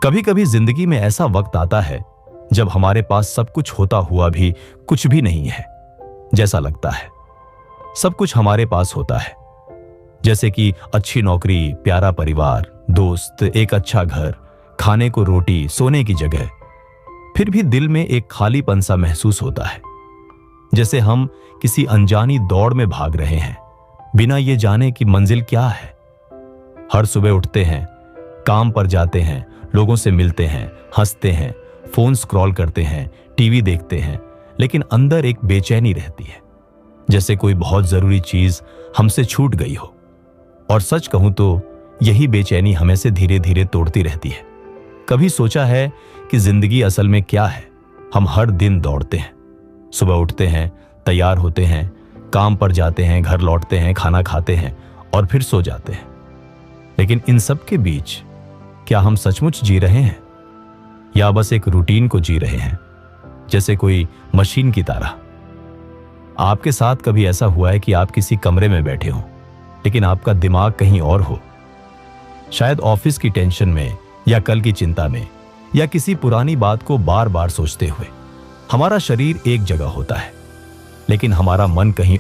कभी कभी जिंदगी में ऐसा वक्त आता है जब हमारे पास सब कुछ होता हुआ भी कुछ भी नहीं है जैसा लगता है। सब कुछ हमारे पास होता है, जैसे कि अच्छी नौकरी, प्यारा परिवार, दोस्त, एक अच्छा घर, खाने को रोटी, सोने की जगह। फिर भी दिल में एक खालीपन सा महसूस होता है, जैसे हम किसी अनजानी दौड़ में भाग रहे हैं बिना ये जाने कि मंजिल क्या है। हर सुबह उठते हैं, काम पर जाते हैं, लोगों से मिलते हैं, हंसते हैं, फोन स्क्रॉल करते हैं, टीवी देखते हैं, लेकिन अंदर एक बेचैनी रहती है, जैसे कोई बहुत जरूरी चीज हमसे छूट गई हो। और सच कहूं तो यही बेचैनी हमें से धीरे धीरे तोड़ती रहती है। कभी सोचा है कि जिंदगी असल में क्या है? हम हर दिन दौड़ते हैं, सुबह उठते हैं, तैयार होते हैं, काम पर जाते हैं, घर लौटते हैं, खाना खाते हैं और फिर सो जाते हैं। लेकिन इन सब के बीच क्या हम सचमुच जी रहे हैं या बस एक रूटीन को जी रहे हैं, जैसे कोई मशीन की तरह? आपके साथ कभी ऐसा हुआ है कि आप किसी कमरे में बैठे हो लेकिन आपका दिमाग कहीं और हो? शायद ऑफिस की टेंशन में या कल की चिंता में या किसी पुरानी बात को बार बार सोचते हुए। हमारा शरीर एक जगह होता है लेकिन हमारा मन कहीं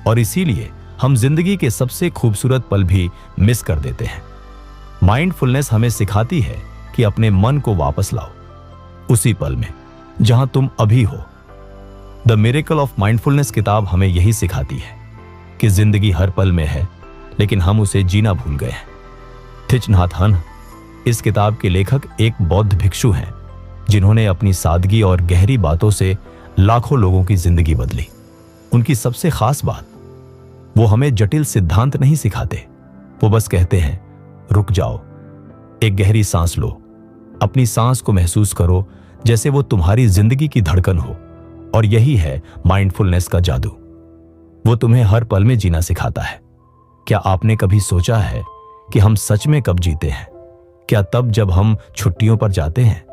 और इसीलिए हम जिंदगी के सबसे खूबसूरत पल भी मिस कर देते हैं। माइंडफुलनेस हमें सिखाती है कि अपने मन को वापस लाओ, उसी पल में जहां तुम अभी हो। द मिरेकल ऑफ माइंडफुलनेस किताब हमें यही सिखाती है कि जिंदगी हर पल में है लेकिन हम उसे जीना भूल गए हैं। थिच नाथ हन, इस किताब के लेखक एक बौद्ध भिक्षु हैं जिन्होंने अपनी सादगी और गहरी बातों से लाखों लोगों की जिंदगी बदली। उनकी सबसे खास बात, वो हमें जटिल सिद्धांत नहीं सिखाते, वो बस कहते हैं रुक जाओ, एक गहरी सांस लो, अपनी सांस को महसूस करो जैसे वो तुम्हारी जिंदगी की धड़कन हो। और यही है माइंडफुलनेस का जादू। वो तुम्हें हर पल में जीना सिखाता है। क्या आपने कभी सोचा है कि हम सच में कब जीते हैं? क्या तब जब हम छुट्टियों पर जाते हैं,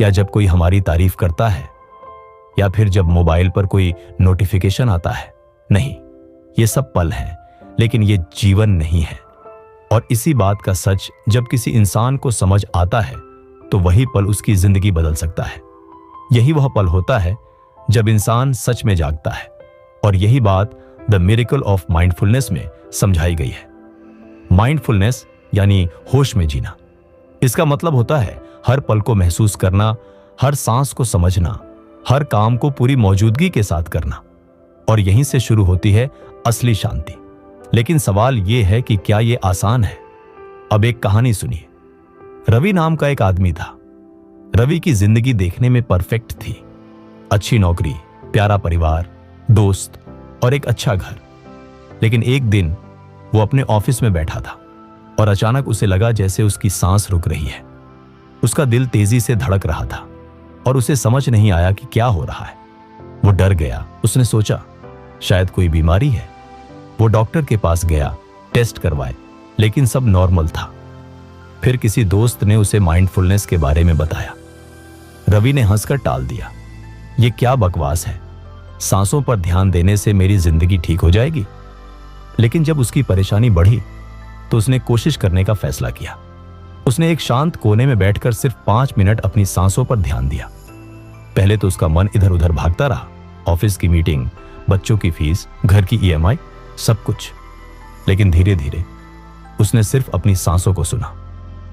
या जब कोई हमारी तारीफ करता है, या फिर जब मोबाइल पर कोई नोटिफिकेशन आता है? नहीं, ये सब पल हैं लेकिन ये जीवन नहीं है। और इसी बात का सच जब किसी इंसान को समझ आता है तो वही पल उसकी जिंदगी बदल सकता है। यही वह पल होता है जब इंसान सच में जागता है। और यही बात द मिरेकल ऑफ माइंडफुलनेस में समझाई गई है। माइंडफुलनेस यानी होश में जीना। इसका मतलब होता है हर पल को महसूस करना, हर सांस को समझना, हर काम को पूरी मौजूदगी के साथ करना। और यहीं से शुरू होती है असली शांति। लेकिन सवाल यह है कि क्या यह आसान है? अब एक कहानी सुनिए। रवि नाम का एक आदमी था। रवि की जिंदगी देखने में परफेक्ट थी। अच्छी नौकरी, प्यारा परिवार, दोस्त और एक अच्छा घर। लेकिन एक दिन वो अपने ऑफिस में बैठा था और अचानक उसे लगा जैसे उसकी सांस रुक रही है। उसका दिल तेजी से धड़क रहा था और उसे समझ नहीं आया कि क्या हो रहा है। वो डर गया। उसने सोचा शायद कोई बीमारी है। वो डॉक्टर के पास गया, टेस्ट करवाए, लेकिन सब नॉर्मल था। फिर किसी दोस्त ने उसे माइंडफुलनेस के बारे में बताया। रवि ने हंसकर टाल दिया, ये क्या बकवास है, सांसों पर ध्यान देने से मेरी जिंदगी ठीक हो जाएगी। लेकिन जब उसकी परेशानी बढ़ी तो उसने कोशिश करने का फैसला किया। उसने एक शांत कोने में बैठकर सिर्फ 5 मिनट अपनी सांसों पर ध्यान दिया। पहले तो उसका मन इधर उधर भागता रहा, ऑफिस की मीटिंग, बच्चों की फीस, घर की EMI, सब कुछ। लेकिन धीरे धीरे उसने सिर्फ अपनी सांसों को सुना।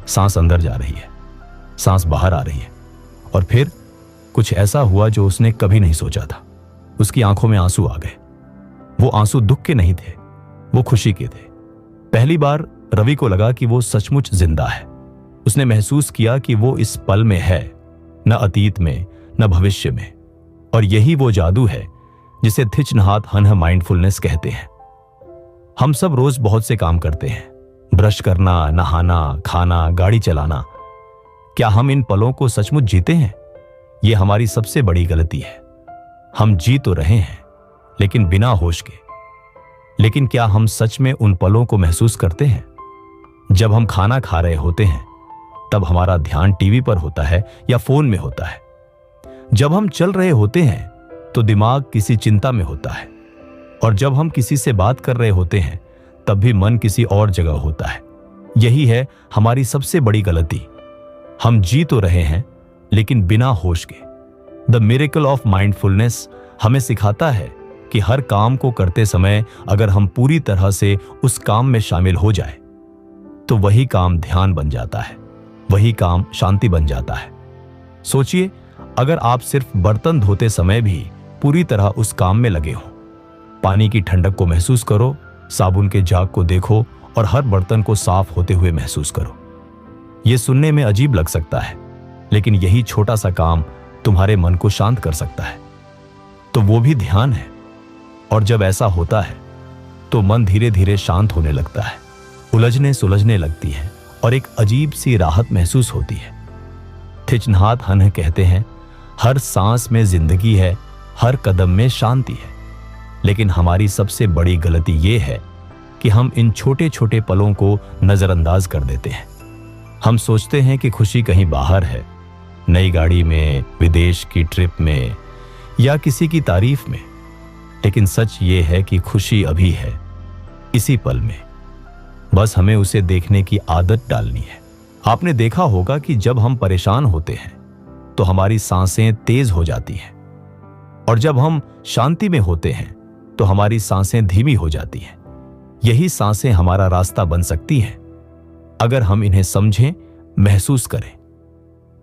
सांस अंदर जा रही है, सांस बाहर आ रही है। और फिर कुछ ऐसा हुआ जो उसने कभी नहीं सोचा था। उसकी आंखों में आंसू आ गए। वो आंसू दुख के नहीं थे, वो खुशी के थे। पहली बार रवि को लगा कि वो सचमुच जिंदा है। उसने महसूस किया कि वो इस पल में है, न अतीत में न भविष्य में। और यही वो जादू है जिसे थिच नाथ हन माइंडफुलनेस कहते हैं। हम सब रोज बहुत से काम करते हैं, ब्रश करना, नहाना, खाना, गाड़ी चलाना। क्या हम इन पलों को सचमुच जीते हैं? ये हमारी सबसे बड़ी गलती है। हम जी तो रहे हैं लेकिन बिना होश के। लेकिन क्या हम सच में उन पलों को महसूस करते हैं? जब हम खाना खा रहे होते हैं तब हमारा ध्यान टीवी पर होता है या फोन में होता है। जब हम चल रहे होते हैं तो दिमाग किसी चिंता में होता है। और जब हम किसी से बात कर रहे होते हैं तब भी मन किसी और जगह होता है। यही है हमारी सबसे बड़ी गलती। हम जी तो रहे हैं लेकिन बिना होश के। द मिरेकल ऑफ माइंडफुलनेस हमें सिखाता है कि हर काम को करते समय अगर हम पूरी तरह से उस काम में शामिल हो जाए तो वही काम ध्यान बन जाता है, वही काम शांति बन जाता है। सोचिए, अगर आप सिर्फ बर्तन धोते समय भी पूरी तरह उस काम में लगे हों। पानी की ठंडक को महसूस करो, साबुन के झाग को देखो और हर बर्तन को साफ होते हुए महसूस करो। यह सुनने में अजीब लग सकता है, लेकिन यही छोटा सा काम तुम्हारे मन को शांत कर सकता है। तो वो भी ध्यान है। और जब ऐसा होता है तो मन धीरे धीरे शांत होने लगता है, उलझने सुलझने लगती है और एक अजीब सी राहत महसूस होती है। थिच नाथ हन कहते हैं, हर सांस में जिंदगी है, हर कदम में शांति है। लेकिन हमारी सबसे बड़ी गलती यह है कि हम इन छोटे छोटे पलों को नजरअंदाज कर देते हैं। हम सोचते हैं कि खुशी कहीं बाहर है, नई गाड़ी में, विदेश की ट्रिप में या किसी की तारीफ में। लेकिन सच ये है कि खुशी अभी है, इसी पल में। बस हमें उसे देखने की आदत डालनी है। आपने देखा होगा कि जब हम परेशान होते हैं तो हमारी सांसें तेज हो जाती हैं, और जब हम शांति में होते हैं तो हमारी सांसें धीमी हो जाती हैं। यही सांसें हमारा रास्ता बन सकती हैं अगर हम इन्हें समझें, महसूस करें।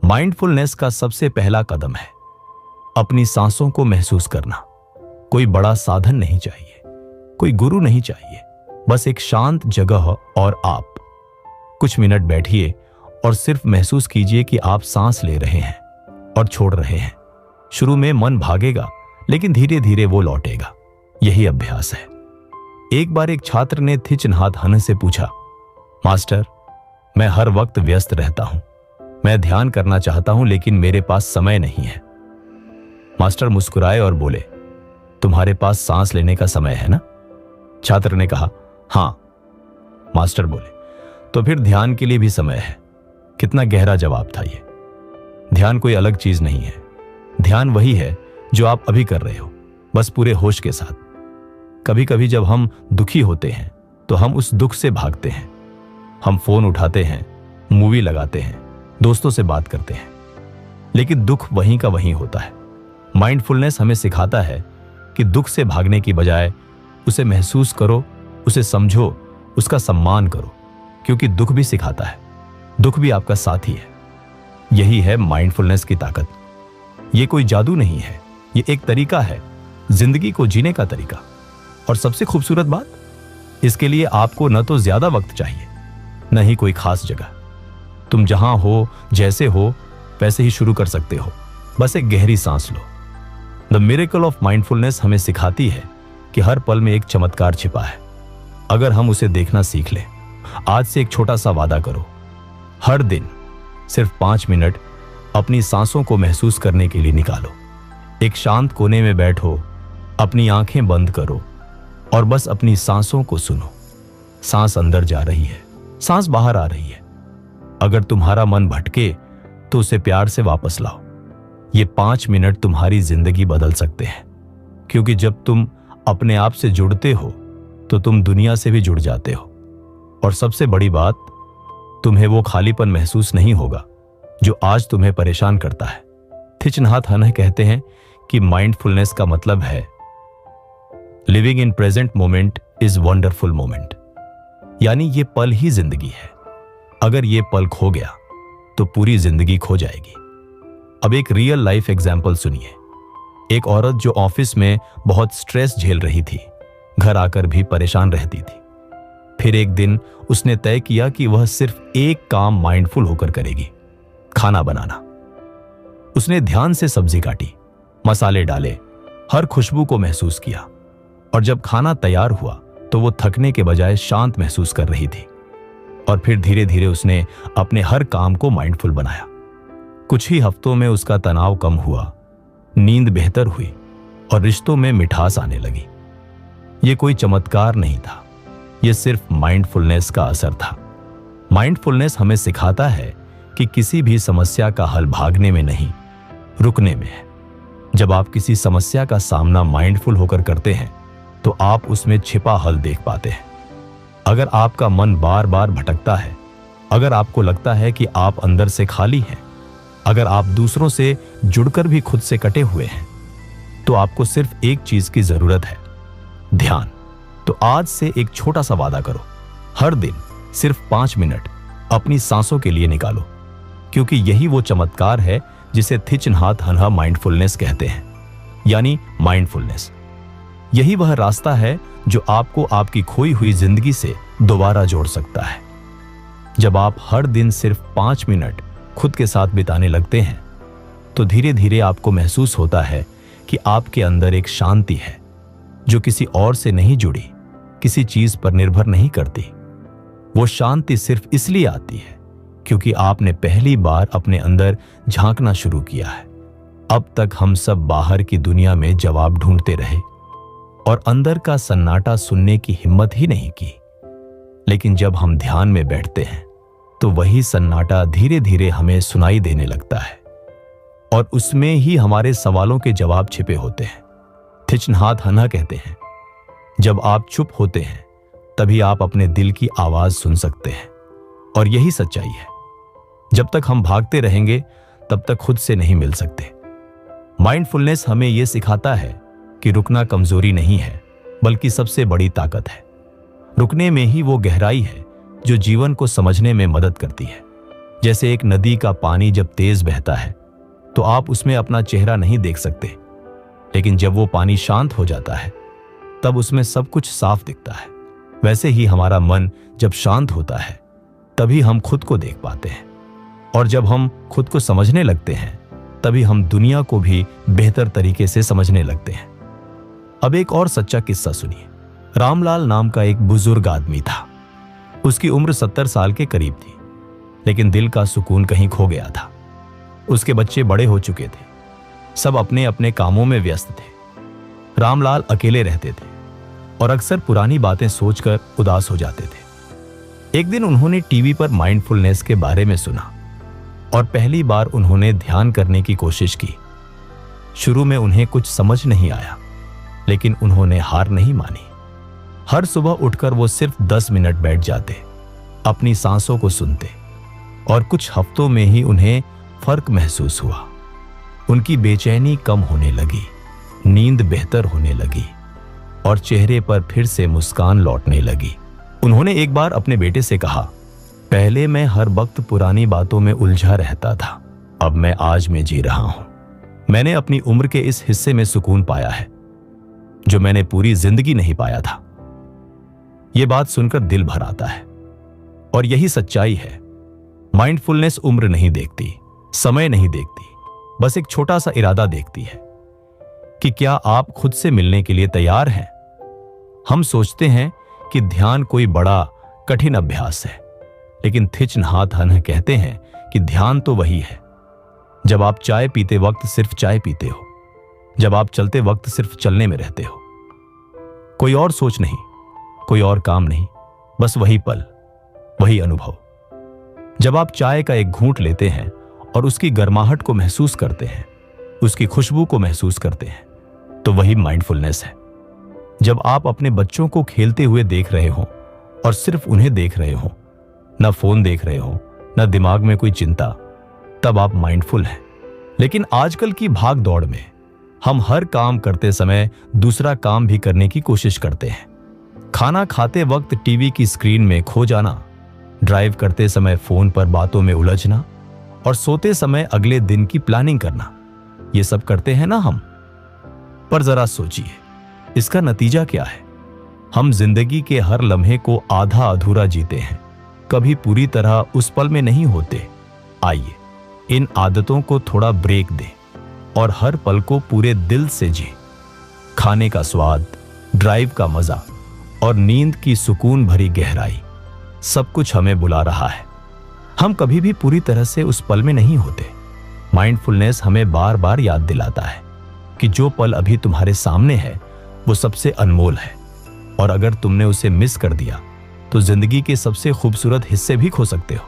माइंडफुलनेस का सबसे पहला कदम है अपनी सांसों को महसूस करना। कोई बड़ा साधन नहीं चाहिए, कोई गुरु नहीं चाहिए, बस एक शांत जगह और आप। कुछ मिनट बैठिए और सिर्फ महसूस कीजिए कि आप सांस ले रहे हैं और छोड़ रहे हैं। शुरू में मन भागेगा, लेकिन धीरे धीरे वो लौटेगा। यही अभ्यास है। एक बार एक छात्र ने थिच नाथ हन से पूछा, मास्टर, मैं हर वक्त व्यस्त रहता हूं, मैं ध्यान करना चाहता हूं लेकिन मेरे पास समय नहीं है। मास्टर मुस्कुराए और बोले, तुम्हारे पास सांस लेने का समय है ना? छात्र ने कहा, हां। मास्टर बोले, तो फिर ध्यान के लिए भी समय है। कितना गहरा जवाब था ये। ध्यान कोई अलग चीज नहीं है। ध्यान वही है जो आप अभी कर रहे हो, बस पूरे होश के साथ। कभी कभी जब हम दुखी होते हैं तो हम उस दुख से भागते हैं। हम फोन उठाते हैं, मूवी लगाते हैं, दोस्तों से बात करते हैं, लेकिन दुख वहीं का वहीं होता है। माइंडफुलनेस हमें सिखाता है कि दुख से भागने की बजाय उसे महसूस करो, उसे समझो, उसका सम्मान करो, क्योंकि दुख भी सिखाता है, दुख भी आपका साथी है। यही है माइंडफुलनेस की ताकत। यह कोई जादू नहीं है, यह एक तरीका है, जिंदगी को जीने का तरीका। और सबसे खूबसूरत बात, इसके लिए आपको न तो ज्यादा वक्त चाहिए, न ही कोई खास जगह। तुम जहां हो, जैसे हो, वैसे ही शुरू कर सकते हो। बस एक गहरी सांस लो। द मिरेकल ऑफ माइंडफुलनेस हमें सिखाती है कि हर पल में एक चमत्कार छिपा है, अगर हम उसे देखना सीख लें। आज से एक छोटा सा वादा करो, हर दिन सिर्फ 5 मिनट अपनी सांसों को महसूस करने के लिए निकालो। एक शांत कोने में बैठो, अपनी आंखें बंद करो और बस अपनी सांसों को सुनो। सांस अंदर जा रही है, सांस बाहर आ रही है। अगर तुम्हारा मन भटके तो उसे प्यार से वापस लाओ। ये 5 मिनट तुम्हारी जिंदगी बदल सकते हैं, क्योंकि जब तुम अपने आप से जुड़ते हो तो तुम दुनिया से भी जुड़ जाते हो। और सबसे बड़ी बात, तुम्हें वो खालीपन महसूस नहीं होगा जो आज तुम्हें परेशान करता है। थिच नाथ हन कहते हैं कि माइंडफुलनेस का मतलब है living in present moment is wonderful moment, यानी ये पल ही जिंदगी है। अगर ये पल खो गया तो पूरी जिंदगी खो जाएगी। अब एक रियल लाइफ एग्जाम्पल सुनिए। एक औरत जो ऑफिस में बहुत स्ट्रेस झेल रही थी, घर आकर भी परेशान रहती थी। फिर एक दिन उसने तय किया कि वह सिर्फ एक काम माइंडफुल होकर करेगी, खाना बनाना। उसने ध्यान से सब्जी काटी, मसाले डाले, हर खुशबू को महसूस किया, और जब खाना तैयार हुआ तो वो थकने के बजाय शांत महसूस कर रही थी। और फिर धीरे धीरे उसने अपने हर काम को माइंडफुल बनाया। कुछ ही हफ्तों में उसका तनाव कम हुआ, नींद बेहतर हुई और रिश्तों में मिठास आने लगी। यह कोई चमत्कार नहीं था, यह सिर्फ माइंडफुलनेस का असर था। माइंडफुलनेस हमें सिखाता है कि किसी भी समस्या का हल भागने में नहीं, रुकने में है। जब आप किसी समस्या का सामना माइंडफुल होकर करते हैं तो आप उसमें छिपा हल देख पाते हैं। अगर आपका मन बार बार भटकता है, अगर आपको लगता है कि आप अंदर से खाली हैं, अगर आप दूसरों से जुड़कर भी खुद से कटे हुए हैं, तो आपको सिर्फ एक चीज की जरूरत है, ध्यान। तो आज से एक छोटा सा वादा करो, हर दिन सिर्फ 5 मिनट अपनी सांसों के लिए निकालो, क्योंकि यही वो चमत्कार है जिसे थिच नहात हन्हा माइंडफुलनेस कहते हैं, यानी माइंडफुलनेस। यही वह रास्ता है जो आपको आपकी खोई हुई जिंदगी से दोबारा जोड़ सकता है। जब आप हर दिन सिर्फ 5 मिनट खुद के साथ बिताने लगते हैं, तो धीरे धीरे आपको महसूस होता है कि आपके अंदर एक शांति है जो किसी और से नहीं जुड़ी, किसी चीज पर निर्भर नहीं करती। वो शांति सिर्फ इसलिए आती है क्योंकि आपने पहली बार अपने अंदर झांकना शुरू किया है। अब तक हम सब बाहर की दुनिया में जवाब ढूंढते रहे और अंदर का सन्नाटा सुनने की हिम्मत ही नहीं की। लेकिन जब हम ध्यान में बैठते हैं तो वही सन्नाटा धीरे धीरे हमें सुनाई देने लगता है और उसमें ही हमारे सवालों के जवाब छिपे होते हैं। थिच नहात हन्हा कहते हैं, जब आप चुप होते हैं तभी आप अपने दिल की आवाज सुन सकते हैं। और यही सच्चाई है। जब तक हम भागते रहेंगे तब तक खुद से नहीं मिल सकते। माइंडफुलनेस हमें यह सिखाता है कि रुकना कमजोरी नहीं है, बल्कि सबसे बड़ी ताकत है। रुकने में ही वो गहराई है जो जीवन को समझने में मदद करती है। जैसे एक नदी का पानी जब तेज बहता है तो आप उसमें अपना चेहरा नहीं देख सकते, लेकिन जब वो पानी शांत हो जाता है तब उसमें सब कुछ साफ दिखता है। वैसे ही हमारा मन जब शांत होता है तभी हम खुद को देख पाते हैं, और जब हम खुद को समझने लगते हैं तभी हम दुनिया को भी बेहतर तरीके से समझने लगते हैं। अब एक और सच्चा किस्सा सुनिए। रामलाल नाम का एक बुजुर्ग आदमी था। उसकी उम्र 70 साल के करीब थी, लेकिन दिल का सुकून कहीं खो गया था। उसके बच्चे बड़े हो चुके थे, सब अपने अपने कामों में व्यस्त थे। रामलाल अकेले रहते थे और अक्सर पुरानी बातें सोचकर उदास हो जाते थे। एक दिन उन्होंने टीवी पर माइंडफुलनेस के बारे में सुना और पहली बार उन्होंने ध्यान करने की कोशिश की। शुरू में उन्हें कुछ समझ नहीं आया, लेकिन उन्होंने हार नहीं मानी। हर सुबह उठकर वो सिर्फ 10 मिनट बैठ जाते, अपनी सांसों को सुनते, और कुछ हफ्तों में ही उन्हें फर्क महसूस हुआ। उनकी बेचैनी कम होने लगी, नींद बेहतर होने लगी और चेहरे पर फिर से मुस्कान लौटने लगी। उन्होंने एक बार अपने बेटे से कहा, पहले मैं हर वक्त पुरानी बातों में उलझा रहता था, अब मैं आज में जी रहा हूं। मैंने अपनी उम्र के इस हिस्से में सुकून पाया है जो मैंने पूरी जिंदगी नहीं पाया था। यह बात सुनकर दिल भर आता है। और यही सच्चाई है। माइंडफुलनेस उम्र नहीं देखती, समय नहीं देखती, बस एक छोटा सा इरादा देखती है कि क्या आप खुद से मिलने के लिए तैयार हैं। हम सोचते हैं कि ध्यान कोई बड़ा कठिन अभ्यास है, लेकिन थिच नहात हन्हा कहते हैं कि ध्यान तो वही है जब आप चाय पीते वक्त सिर्फ चाय पीते हो, जब आप चलते वक्त सिर्फ चलने में रहते हो। कोई और सोच नहीं, कोई और काम नहीं, बस वही पल, वही अनुभव। जब आप चाय का एक घूंट लेते हैं और उसकी गर्माहट को महसूस करते हैं, उसकी खुशबू को महसूस करते हैं, तो वही माइंडफुलनेस है। जब आप अपने बच्चों को खेलते हुए देख रहे हो और सिर्फ उन्हें देख रहे हो, ना फोन देख रहे हो, ना दिमाग में कोई चिंता, तब आप माइंडफुल हैं। लेकिन आजकल की भाग दौड़ में हम हर काम करते समय दूसरा काम भी करने की कोशिश करते हैं। खाना खाते वक्त टीवी की स्क्रीन में खो जाना, ड्राइव करते समय फोन पर बातों में उलझना और सोते समय अगले दिन की प्लानिंग करना। ये सब करते हैं ना हम। पर जरा सोचिए, इसका नतीजा क्या है? हम जिंदगी के हर लम्हे को आधा अधूरा जीते हैं, कभी पूरी तरह उस पल में नहीं होते। आइए इन आदतों को थोड़ा ब्रेक दें और हर पल को पूरे दिल से जी। खाने का स्वाद, ड्राइव का मजा और नींद की सुकून भरी गहराई, सब कुछ हमें बुला रहा है। हम कभी भी पूरी तरह से उस पल में नहीं होते। माइंडफुलनेस हमें बार बार याद दिलाता है कि जो पल अभी तुम्हारे सामने है वो सबसे अनमोल है, और अगर तुमने उसे मिस कर दिया तो जिंदगी के सबसे खूबसूरत हिस्से भी खो सकते हो।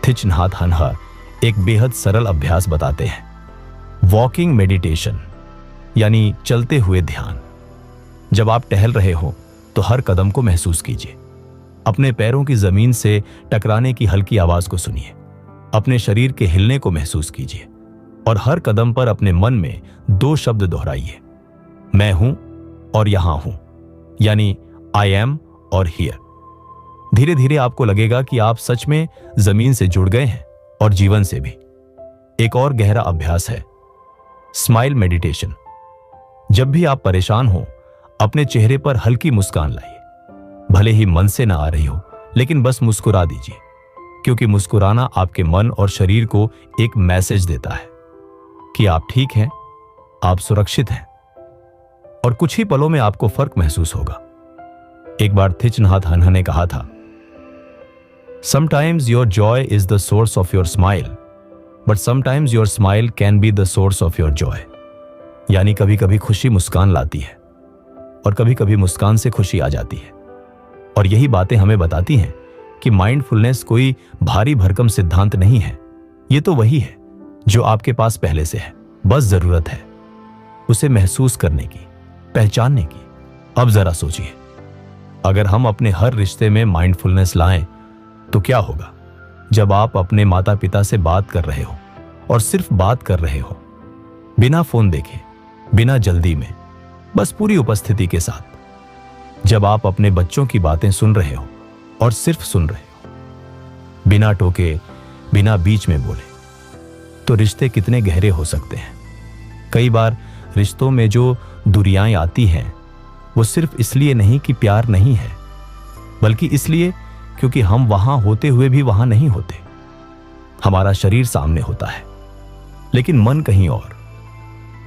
थिच नहात हन्हा एक बेहद सरल अभ्यास बताते हैं, वॉकिंग मेडिटेशन, यानी चलते हुए ध्यान। जब आप टहल रहे हो तो हर कदम को महसूस कीजिए। अपने पैरों की जमीन से टकराने की हल्की आवाज को सुनिए, अपने शरीर के हिलने को महसूस कीजिए और हर कदम पर अपने मन में 2 शब्द दोहराइए, मैं हूं और यहां हूं, यानी आई एम और हियर। धीरे धीरे आपको लगेगा कि आप सच में जमीन से जुड़ गए हैं और जीवन से भी। एक और गहरा अभ्यास है स्माइल मेडिटेशन। जब भी आप परेशान हो, अपने चेहरे पर हल्की मुस्कान लाइए, भले ही मन से ना आ रही हो, लेकिन बस मुस्कुरा दीजिए, क्योंकि मुस्कुराना आपके मन और शरीर को एक मैसेज देता है कि आप ठीक हैं, आप सुरक्षित हैं और कुछ ही पलों में आपको फर्क महसूस होगा। एक बार थिच नाथ हन्ह ने कहा था, sometimes your Joy is the source of your smile, but sometimes your smile can be the source of your Joy. यानी कभी कभी खुशी मुस्कान लाती है और कभी कभी मुस्कान से खुशी आ जाती है। और यही बातें हमें बताती हैं कि माइंडफुलनेस कोई भारी भरकम सिद्धांत नहीं है, ये तो वही है जो आपके पास पहले से है, बस जरूरत है उसे महसूस करने की, पहचानने की। अब जरा सोचिए, अगर हम अपने हर रिश्ते में माइंडफुलनेस लाएं तो क्या होगा? जब आप अपने माता पिता से बात कर रहे हो और सिर्फ बात कर रहे हो, बिना फोन देखे, बिना जल्दी में, बस पूरी उपस्थिति के साथ। जब आप अपने बच्चों की बातें सुन रहे हो और सिर्फ सुन रहे हो, बिना टोके, बिना बीच में बोले, तो रिश्ते कितने गहरे हो सकते हैं। कई बार रिश्तों में जो दूरियां आती हैं वो सिर्फ इसलिए नहीं कि प्यार नहीं है, बल्कि इसलिए क्योंकि हम वहां होते हुए भी वहां नहीं होते। हमारा शरीर सामने होता है लेकिन मन कहीं और।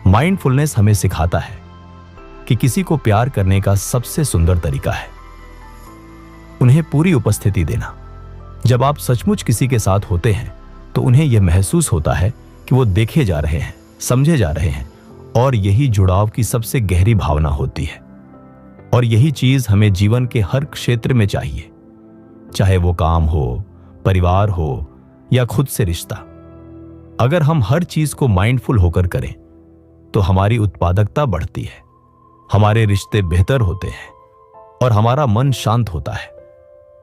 माइंडफुलनेस हमें सिखाता है कि किसी को प्यार करने का सबसे सुंदर तरीका है उन्हें पूरी उपस्थिति देना। जब आप सचमुच किसी के साथ होते हैं तो उन्हें यह महसूस होता है कि वो देखे जा रहे हैं, समझे जा रहे हैं, और यही जुड़ाव की सबसे गहरी भावना होती है। और यही चीज हमें जीवन के हर क्षेत्र में चाहिए, चाहे वो काम हो, परिवार हो या खुद से रिश्ता। अगर हम हर चीज को माइंडफुल होकर करें तो हमारी उत्पादकता बढ़ती है, हमारे रिश्ते बेहतर होते हैं और हमारा मन शांत होता है।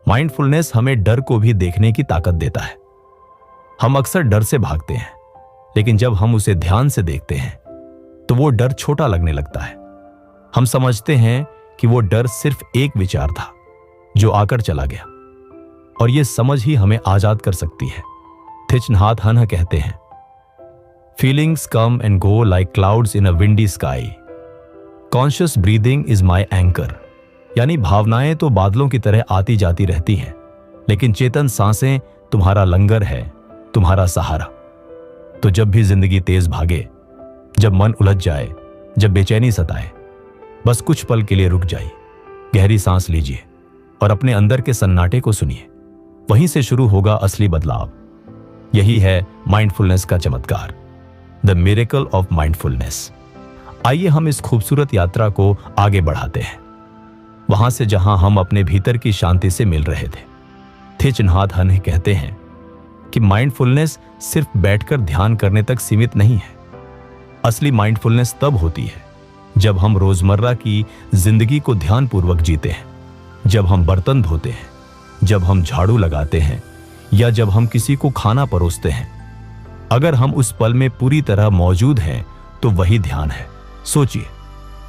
माइंडफुलनेस हमें डर को भी देखने की ताकत देता है। हम अक्सर डर से भागते हैं, लेकिन जब हम उसे ध्यान से देखते हैं तो वो डर छोटा लगने लगता है। हम समझते हैं कि वो डर सिर्फ एक विचार था जो आकर चला गया, और ये समझ ही हमें आजाद कर सकती है। थिच नाथ हन्ह कहते हैं, feelings come and go like clouds in a windy sky, conscious breathing is my anchor. यानी भावनाएं तो बादलों की तरह आती जाती रहती हैं, लेकिन चेतन सांसें तुम्हारा लंगर है, तुम्हारा सहारा। तो जब भी जिंदगी तेज भागे, जब मन उलझ जाए, जब बेचैनी सताए, बस कुछ पल के लिए रुक जाइए, गहरी सांस लीजिए और अपने अंदर के सन्नाटे को सुनिए। वहीं से शुरू होगा असली बदलाव। यही है माइंडफुलनेस का चमत्कार, द मिरेकल ऑफ माइंडफुलनेस। आइए हम इस खूबसूरत यात्रा को आगे बढ़ाते हैं, वहां से जहां हम अपने भीतर की शांति से मिल रहे थे। थिच नाथ हन्ह कहते हैं कि माइंडफुलनेस सिर्फ बैठकर ध्यान करने तक सीमित नहीं है। असली माइंडफुलनेस तब होती है जब हम रोजमर्रा की जिंदगी को ध्यानपूर्वक जीते हैं, जब हम बर्तन धोते हैं, जब हम झाड़ू लगाते हैं या जब हम किसी को खाना परोसते हैं। अगर हम उस पल में पूरी तरह मौजूद हैं तो वही ध्यान है। सोचिए,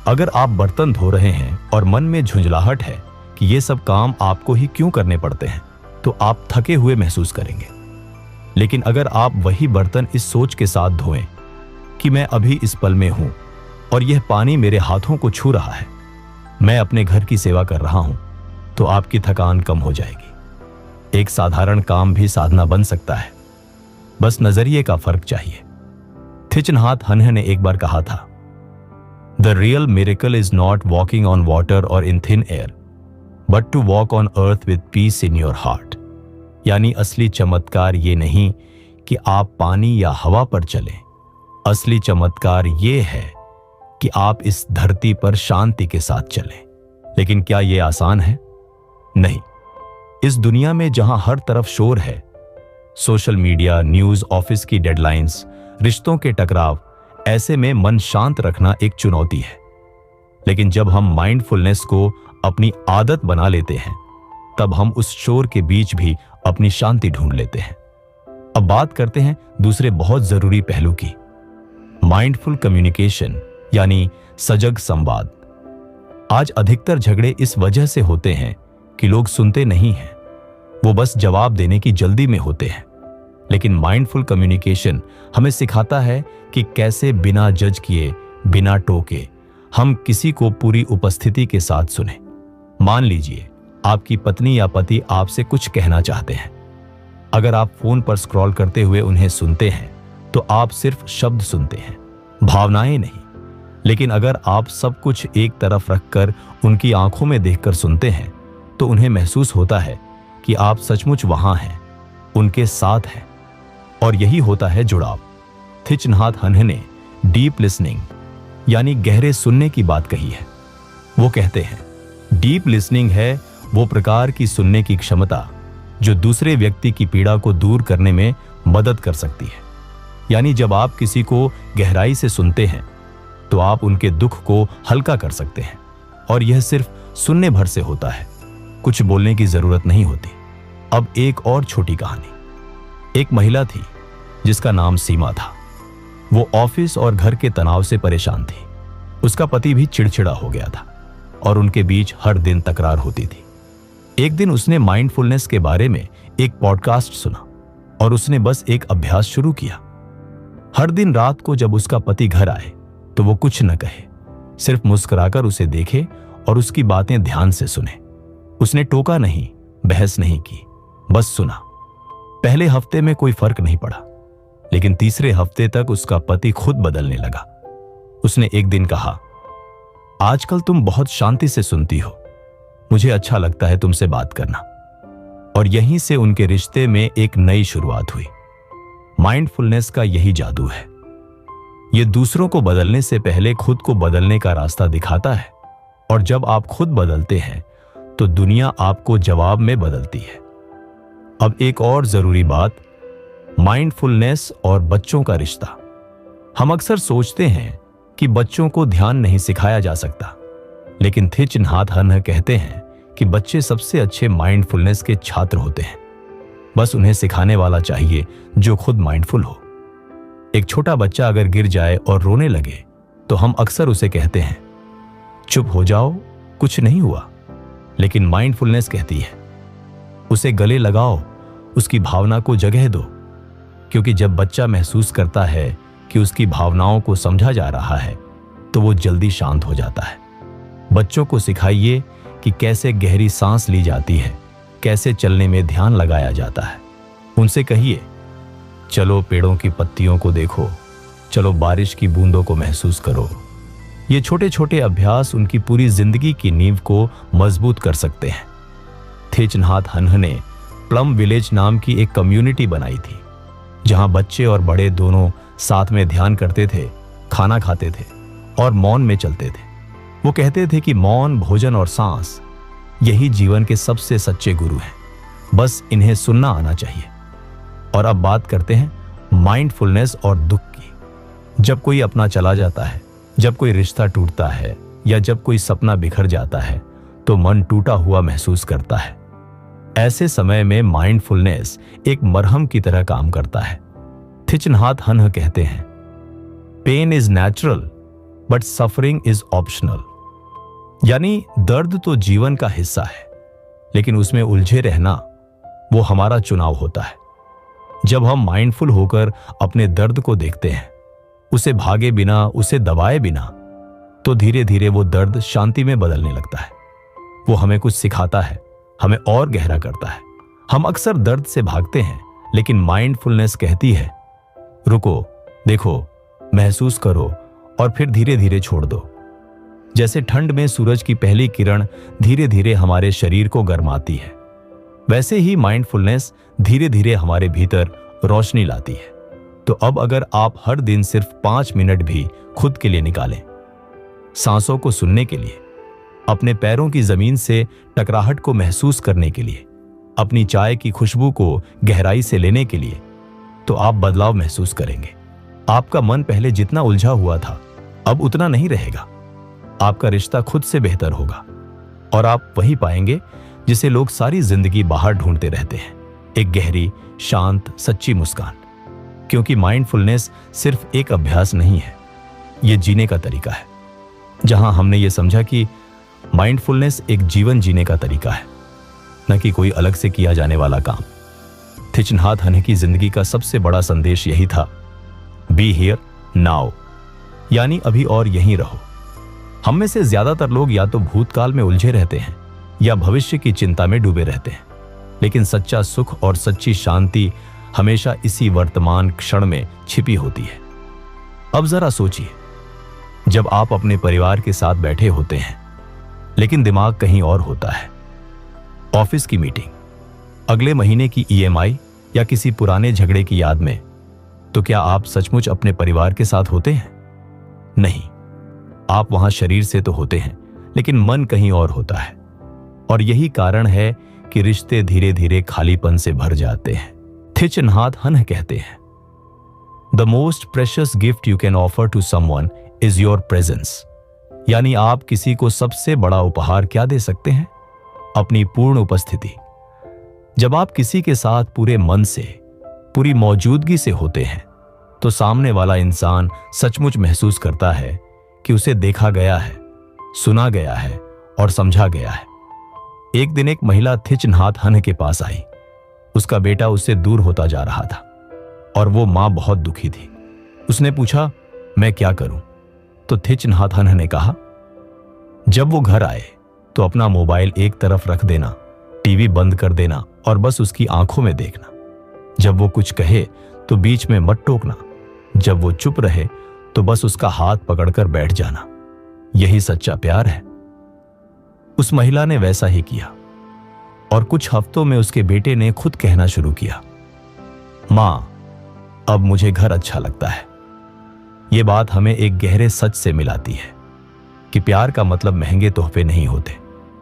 अगर आप बर्तन धो रहे हैं और मन में झुंझलाहट है कि ये सब काम आपको ही क्यों करने पड़ते हैं, तो आप थके हुए महसूस करेंगे। लेकिन अगर आप वही बर्तन इस सोच के साथ धोएं कि मैं अभी इस पल में हूं और यह पानी मेरे हाथों को छू रहा है, मैं अपने घर की सेवा कर रहा हूं, तो आपकी थकान कम हो जाएगी। एक साधारण काम भी साधना बन सकता है, बस नजरिए का फर्क चाहिए। थिच नाथ हन्ह ने एक बार कहा था, the real miracle is not walking on water और in thin air, but to walk on earth with peace in your heart. यानी असली चमत्कार ये नहीं कि आप पानी या हवा पर चलें, असली चमत्कार ये है कि आप इस धरती पर शांति के साथ चलें। लेकिन क्या यह आसान है? नहीं। इस दुनिया में जहां हर तरफ शोर है, सोशल मीडिया, न्यूज, ऑफिस की डेडलाइंस, रिश्तों के टकराव, ऐसे में मन शांत रखना एक चुनौती है। लेकिन जब हम माइंडफुलनेस को अपनी आदत बना लेते हैं तब हम उस शोर के बीच भी अपनी शांति ढूंढ लेते हैं। अब बात करते हैं दूसरे बहुत जरूरी पहलू की, माइंडफुल कम्युनिकेशन यानी सजग संवाद। आज अधिकतर झगड़े इस वजह से होते हैं कि लोग सुनते नहीं हैं, वो बस जवाब देने की जल्दी में होते हैं। लेकिन माइंडफुल कम्युनिकेशन हमें सिखाता है कि कैसे बिना जज किए, बिना टोके हम किसी को पूरी उपस्थिति के साथ सुने। मान लीजिए आपकी पत्नी या पति आपसे कुछ कहना चाहते हैं। अगर आप फोन पर स्क्रॉल करते हुए उन्हें सुनते हैं तो आप सिर्फ शब्द सुनते हैं, भावनाएं नहीं। लेकिन अगर आप सब कुछ एक तरफ रखकर उनकी आंखों में देखकर सुनते हैं तो उन्हें महसूस होता है कि आप सचमुच वहां हैं, उनके साथ हैं। और यही होता है जुड़ाव। थिच नहात हन्ह ने डीप लिसनिंग यानी गहरे सुनने की बात कही है। वो कहते हैं डीप लिसनिंग है वो प्रकार की सुनने की क्षमता जो दूसरे व्यक्ति की पीड़ा को दूर करने में मदद कर सकती है। यानी जब आप किसी को गहराई से सुनते हैं तो आप उनके दुख को हल्का कर सकते हैं। और यह सिर्फ सुनने भर से होता है, कुछ बोलने की जरूरत नहीं होती। अब एक और छोटी कहानी। एक महिला थी जिसका नाम सीमा था। वो ऑफिस और घर के तनाव से परेशान थी। उसका पति भी चिड़चिड़ा हो गया था और उनके बीच हर दिन तकरार होती थी। एक दिन उसने माइंडफुलनेस के बारे में एक पॉडकास्ट सुना और उसने बस एक अभ्यास शुरू किया। हर दिन रात को जब उसका पति घर आए तो वो कुछ न कहे, सिर्फ मुस्कुराकर उसे देखे और उसकी बातें ध्यान से सुने। उसने टोका नहीं, बहस नहीं की, बस सुना। पहले हफ्ते में कोई फर्क नहीं पड़ा, लेकिन तीसरे हफ्ते तक उसका पति खुद बदलने लगा। उसने एक दिन कहा, आजकल तुम बहुत शांति से सुनती हो, मुझे अच्छा लगता है तुमसे बात करना। और यहीं से उनके रिश्ते में एक नई शुरुआत हुई। माइंडफुलनेस का यही जादू है। यह दूसरों को बदलने से पहले खुद को बदलने का रास्ता दिखाता है। और जब आप खुद बदलते हैं तो दुनिया आपको जवाब में बदलती है। अब एक और जरूरी बात, माइंडफुलनेस और बच्चों का रिश्ता। हम अक्सर सोचते हैं कि बच्चों को ध्यान नहीं सिखाया जा सकता, लेकिन थिच नहात हन्ह कहते हैं कि बच्चे सबसे अच्छे माइंडफुलनेस के छात्र होते हैं। बस उन्हें सिखाने वाला चाहिए जो खुद माइंडफुल हो। एक छोटा बच्चा अगर गिर जाए और रोने लगे तो हम अक्सर उसे कहते हैं, चुप हो जाओ, कुछ नहीं हुआ। लेकिन माइंडफुलनेस कहती है, उसे गले लगाओ, उसकी भावना को जगह दो। क्योंकि जब बच्चा महसूस करता है कि उसकी भावनाओं को समझा जा रहा है तो वो जल्दी शांत हो जाता है। बच्चों को सिखाइए कि कैसे गहरी सांस ली जाती है, कैसे चलने में ध्यान लगाया जाता है। उनसे कहिए, चलो पेड़ों की पत्तियों को देखो, चलो बारिश की बूंदों को महसूस करो। ये छोटे छोटे अभ्यास उनकी पूरी जिंदगी की नींव को मजबूत कर सकते हैं। थिच नहात हन्ह ने प्लम विलेज नाम की एक कम्युनिटी बनाई थी, जहां बच्चे और बड़े दोनों साथ में ध्यान करते थे, खाना खाते थे और मौन में चलते थे। वो कहते थे कि मौन, भोजन और सांस यही जीवन के सबसे सच्चे गुरु हैं, बस इन्हें सुनना आना चाहिए। और अब बात करते हैं माइंडफुलनेस और दुख की। जब कोई अपना चला जाता है, जब कोई रिश्ता टूटता है या जब कोई सपना बिखर जाता है तो मन टूटा हुआ महसूस करता है। ऐसे समय में माइंडफुलनेस एक मरहम की तरह काम करता है। थिच नहात हन्ह कहते हैं, pain is natural but suffering is optional. यानी दर्द तो जीवन का हिस्सा है, लेकिन उसमें उलझे रहना वो हमारा चुनाव होता है। जब हम माइंडफुल होकर अपने दर्द को देखते हैं, उसे भागे बिना, उसे दबाए बिना, तो धीरे धीरे वो दर्द शांति में बदलने लगता है। वो हमें कुछ सिखाता है, हमें और गहरा करता है। हम अक्सर दर्द से भागते हैं, लेकिन माइंडफुलनेस कहती है, रुको, देखो, महसूस करो और फिर धीरे धीरे छोड़ दो। जैसे ठंड में सूरज की पहली किरण धीरे धीरे हमारे शरीर को गर्माती है, वैसे ही माइंडफुलनेस धीरे धीरे हमारे भीतर रोशनी लाती है। तो अब अगर आप हर दिन सिर्फ 5 मिनट भी खुद के लिए निकालें, सांसों को सुनने के लिए, अपने पैरों की जमीन से टकराहट को महसूस करने के लिए, अपनी चाय की खुशबू को गहराई से लेने के लिए, तो आप बदलाव महसूस करेंगे। आपका मन पहले जितना उलझा हुआ था अब उतना नहीं रहेगा। आपका रिश्ता खुद से बेहतर होगा और आप वही पाएंगे जिसे लोग सारी जिंदगी बाहर ढूंढते रहते हैं, एक गहरी, शांत, सच्ची मुस्कान। क्योंकि माइंडफुलनेस सिर्फ एक अभ्यास नहीं है, यह जीने का तरीका है। जहां हमने ये समझा कि माइंडफुलनेस एक जीवन जीने का तरीका है, न कि कोई अलग से किया जाने वाला काम। थिच नहात हन्ह की जिंदगी का सबसे बड़ा संदेश यही था, बी हियर नाउ, यानी अभी और यहीं रहो। हम में से ज्यादातर लोग या तो भूतकाल में उलझे रहते हैं या भविष्य की चिंता में डूबे रहते हैं, लेकिन सच्चा सुख और सच्ची शांति हमेशा इसी वर्तमान क्षण में छिपी होती है। अब जरा सोचिए, जब आप अपने परिवार के साथ बैठे होते हैं लेकिन दिमाग कहीं और होता है, ऑफिस की मीटिंग, अगले महीने की ईएमआई या किसी पुराने झगड़े की याद में, तो क्या आप सचमुच अपने परिवार के साथ होते हैं? नहीं, आप वहां शरीर से तो होते हैं, लेकिन मन कहीं और होता है। और यही कारण है कि रिश्ते धीरे धीरे खालीपन से भर जाते हैं। थिच नहात हन्ह कहते हैं, the most precious gift you can offer to someone is your presence. यानी आप किसी को सबसे बड़ा उपहार क्या दे सकते हैं? अपनी पूर्ण उपस्थिति। जब आप किसी के साथ पूरे मन से, पूरी मौजूदगी से होते हैं, तो सामने वाला इंसान सचमुच महसूस करता है कि उसे देखा गया है, सुना गया है और समझा गया है। एक दिन एक महिला थिच नहात हन्ह के पास आई। उसका बेटा उससे दूर होता जा रहा था और वो मां बहुत दुखी थी। उसने पूछा, मैं क्या करूं? तो थिच नहात हन्ह ने कहा, जब वो घर आए तो अपना मोबाइल एक तरफ रख देना, टीवी बंद कर देना और बस उसकी आंखों में देखना। जब वो कुछ कहे तो बीच में मत टोकना। जब वो चुप रहे तो बस उसका हाथ पकड़कर बैठ जाना। यही सच्चा प्यार है। उस महिला ने वैसा ही किया और कुछ हफ्तों में उसके बेटे ने खुद कहना शुरू किया, मां, अब मुझे घर अच्छा लगता है। यह बात हमें एक गहरे सच से मिलाती है कि प्यार का मतलब महंगे तोहफे नहीं होते।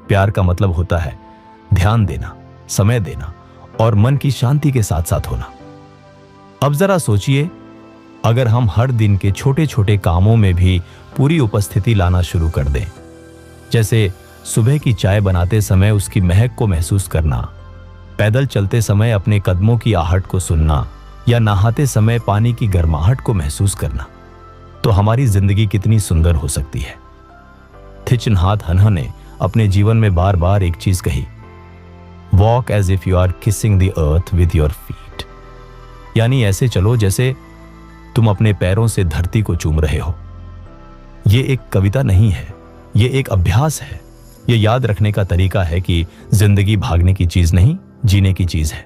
प्यार का मतलब होता है ध्यान देना, समय देना और मन की शांति के साथ साथ होना। अब जरा सोचिए, अगर हम हर दिन के छोटे छोटे कामों में भी पूरी उपस्थिति लाना शुरू कर दें, जैसे सुबह की चाय बनाते समय उसकी महक को महसूस करना, पैदल चलते समय अपने कदमों की आहट को सुनना या नहाते समय पानी की गर्माहट को महसूस करना, तो हमारी जिंदगी कितनी सुंदर हो सकती है। थिच नहात हन्ह ने अपने जीवन में बार बार एक चीज कही, walk as if you are kissing the earth with your feet. यानी ऐसे चलो जैसे तुम अपने पैरों से धरती को चूम रहे हो। ये एक कविता नहीं है, ये एक अभ्यास है। ये याद रखने का तरीका है कि जिंदगी भागने की चीज नहीं, जीने की चीज है।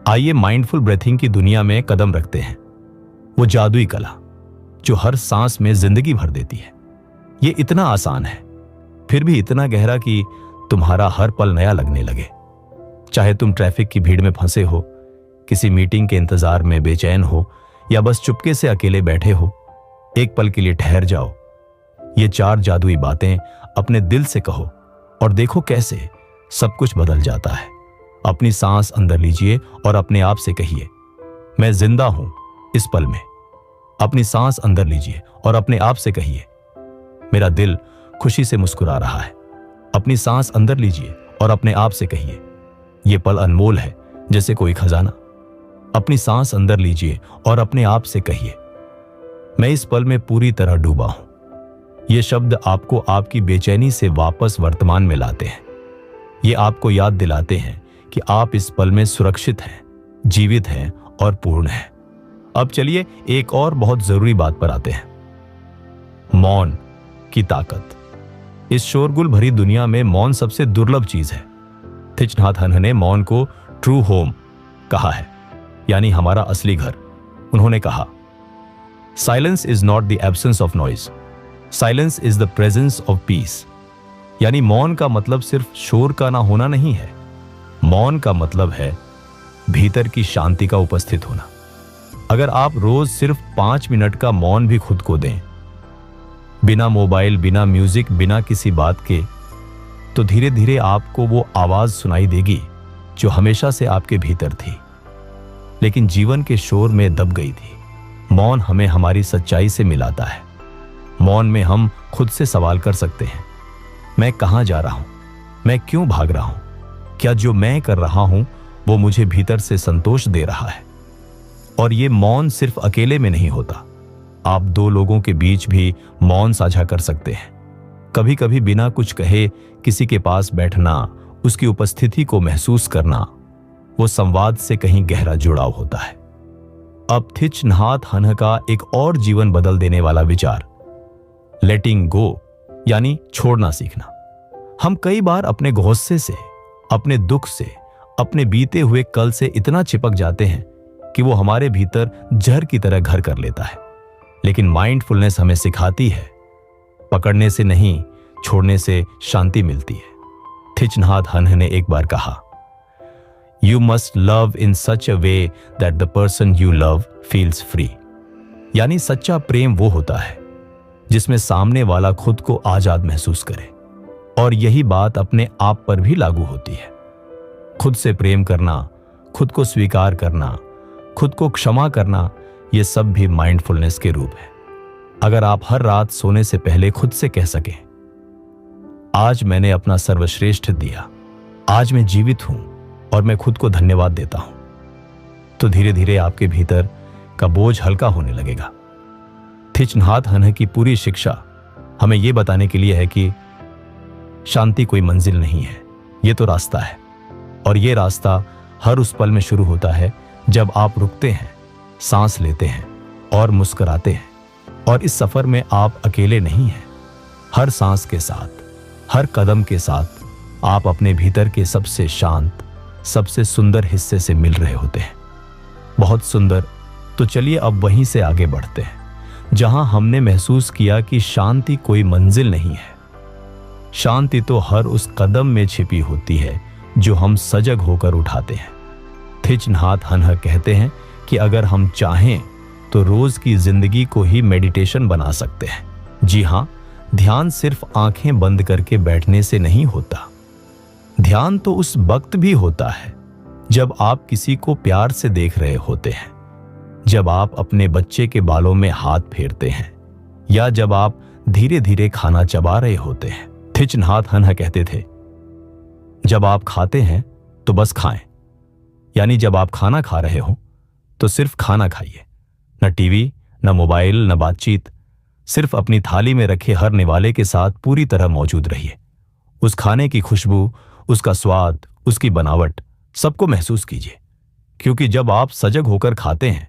आइए माइंडफुल ब्रीथिंग की दुनिया में कदम रखते हैं, वो जादुई कला जो हर सांस में जिंदगी भर देती है। ये इतना आसान है, फिर भी इतना गहरा कि तुम्हारा हर पल नया लगने लगे। चाहे तुम ट्रैफिक की भीड़ में फंसे हो, किसी मीटिंग के इंतजार में बेचैन हो या बस चुपके से अकेले बैठे हो, एक पल के लिए ठहर जाओ। ये 4 जादुई बातें अपने दिल से कहो और देखो कैसे सब कुछ बदल जाता है। अपनी सांस अंदर लीजिए और अपने आप से कहिए, मैं जिंदा हूं इस पल में। अपनी सांस अंदर लीजिए और अपने आप से कहिए, मेरा दिल खुशी से मुस्कुरा रहा है। अपनी सांस अंदर लीजिए और अपने आप से कहिए, यह पल अनमोल है जैसे कोई खजाना। अपनी सांस अंदर लीजिए और अपने आप से कहिए, मैं इस पल में पूरी तरह डूबा हूं। ये शब्द आपको आपकी बेचैनी से वापस वर्तमान में लाते हैं। ये आपको याद दिलाते हैं कि आप इस पल में सुरक्षित हैं, जीवित हैं और पूर्ण हैं। अब चलिए एक और बहुत जरूरी बात पर आते हैं, मौन की ताकत। इस शोरगुल भरी दुनिया में मौन सबसे दुर्लभ चीज है। थिच नहात हन्ह ने मौन को ट्रू होम कहा है, यानी हमारा असली घर। उन्होंने कहा, silence is not the absence of noise, silence is the presence of peace. यानी मौन का मतलब सिर्फ शोर का ना होना नहीं है। मौन का मतलब है भीतर की शांति का उपस्थित होना। अगर आप रोज सिर्फ 5 मिनट का मौन भी खुद को दें, बिना मोबाइल, बिना म्यूजिक, बिना किसी बात के, तो धीरे धीरे आपको वो आवाज सुनाई देगी जो हमेशा से आपके भीतर थी, लेकिन जीवन के शोर में दब गई थी। मौन हमें हमारी सच्चाई से मिलाता है। मौन में हम खुद से सवाल कर सकते हैं, मैं कहां जा रहा हूं, मैं क्यों भाग रहा हूं, क्या जो मैं कर रहा हूं वो मुझे भीतर से संतोष दे रहा है? और ये मौन सिर्फ अकेले में नहीं होता, आप दो लोगों के बीच भी मौन साझा कर सकते हैं। कभी कभी बिना कुछ कहे किसी के पास बैठना, उसकी उपस्थिति को महसूस करना, वो संवाद से कहीं गहरा जुड़ाव होता है। अब थिच नहात हन्ह का एक और जीवन बदल देने वाला विचार, लेटिंग गो, यानी छोड़ना सीखना। हम कई बार अपने गुस्से से, अपने दुख से, अपने बीते हुए कल से इतना चिपक जाते हैं कि वो हमारे भीतर जहर की तरह घर कर लेता है। लेकिन माइंडफुलनेस हमें सिखाती है, पकड़ने से नहीं, छोड़ने से शांति मिलती है। थिच नहात हन्ह ने एक बार कहा, you must love in such a way that the person you love feels free. यानी सच्चा प्रेम वो होता है जिसमें सामने वाला खुद को आजाद महसूस करे। और यही बात अपने आप पर भी लागू होती है। खुद से प्रेम करना, खुद को स्वीकार करना, खुद को क्षमा करना, ये सब भी माइंडफुलनेस के रूप है। अगर आप हर रात सोने से पहले खुद से कह सकें, आज मैंने अपना सर्वश्रेष्ठ दिया, आज मैं जीवित हूं और मैं खुद को धन्यवाद देता हूं, तो धीरे धीरे आपके भीतर का बोझ हल्का होने लगेगा। थिच नहात हन्ह की पूरी शिक्षा हमें यह बताने के लिए है कि शांति कोई मंजिल नहीं है, ये तो रास्ता है। और ये रास्ता हर उस पल में शुरू होता है जब आप रुकते हैं, सांस लेते हैं और मुस्कुराते हैं। और इस सफर में आप अकेले नहीं हैं। हर सांस के साथ, हर कदम के साथ आप अपने भीतर के सबसे शांत, सबसे सुंदर हिस्से से मिल रहे होते हैं। बहुत सुंदर। तो चलिए अब वहीं से आगे बढ़ते हैं जहां हमने महसूस किया कि शांति कोई मंजिल नहीं है। शांति तो हर उस कदम में छिपी होती है जो हम सजग होकर उठाते हैं। थिच नहात हन्ह कहते हैं कि अगर हम चाहें तो रोज की जिंदगी को ही मेडिटेशन बना सकते हैं। जी हां, ध्यान सिर्फ आंखें बंद करके बैठने से नहीं होता। ध्यान तो उस वक्त भी होता है जब आप किसी को प्यार से देख रहे होते हैं, जब आप अपने बच्चे के बालों में हाथ फेरते हैं, या जब आप धीरे धीरे खाना चबा रहे होते हैं। थिच नहात हन्ह कहते थे, जब आप खाते हैं तो बस खाएं, यानी जब आप खाना खा रहे हो तो सिर्फ खाना खाइए, न टीवी, न मोबाइल, न बातचीत। सिर्फ अपनी थाली में रखे हर निवाले के साथ पूरी तरह मौजूद रहिए। उस खाने की खुशबू, उसका स्वाद, उसकी बनावट, सबको महसूस कीजिए। क्योंकि जब आप सजग होकर खाते हैं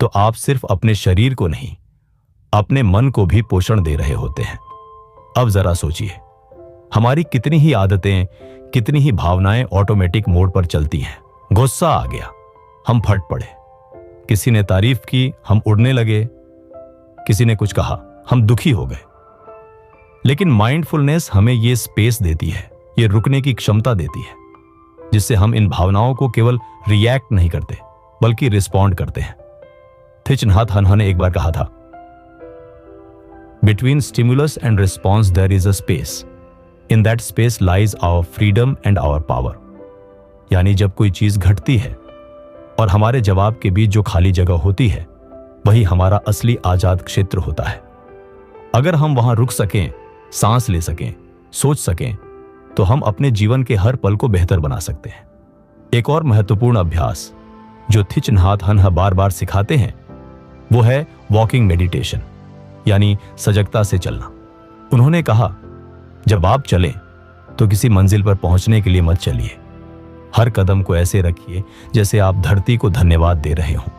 तो आप सिर्फ अपने शरीर को नहीं, अपने मन को भी पोषण दे रहे होते हैं। अब जरा सोचिए, हमारी कितनी ही आदतें, कितनी ही भावनाएं ऑटोमेटिक मोड पर चलती हैं। गुस्सा आ गया, हम फट पड़े। किसी ने तारीफ की, हम उड़ने लगे। किसी ने कुछ कहा, हम दुखी हो गए। लेकिन माइंडफुलनेस हमें यह स्पेस देती है, ये रुकने की क्षमता देती है, जिससे हम इन भावनाओं को केवल रिएक्ट नहीं करते बल्कि रिस्पॉन्ड करते हैं। थिच नहात हन्ह ने एक बार कहा था, between stimulus and response there is a space, in that space lies our freedom and our power. यानी जब कोई चीज घटती है और हमारे जवाब के बीच जो खाली जगह होती है, वही हमारा असली आजाद क्षेत्र होता है। अगर हम वहां रुक सकें, सांस ले सकें, सोच सकें, तो हम अपने जीवन के हर पल को बेहतर बना सकते हैं। एक और महत्वपूर्ण अभ्यास जो थिच नहात हन्ह बार बार सिखाते हैं वो है वॉकिंग मेडिटेशन, यानी सजगता से चलना। उन्होंने कहा, जब आप चलें तो किसी मंजिल पर पहुंचने के लिए मत चलिए। हर कदम को ऐसे रखिए जैसे आप धरती को धन्यवाद दे रहे हों।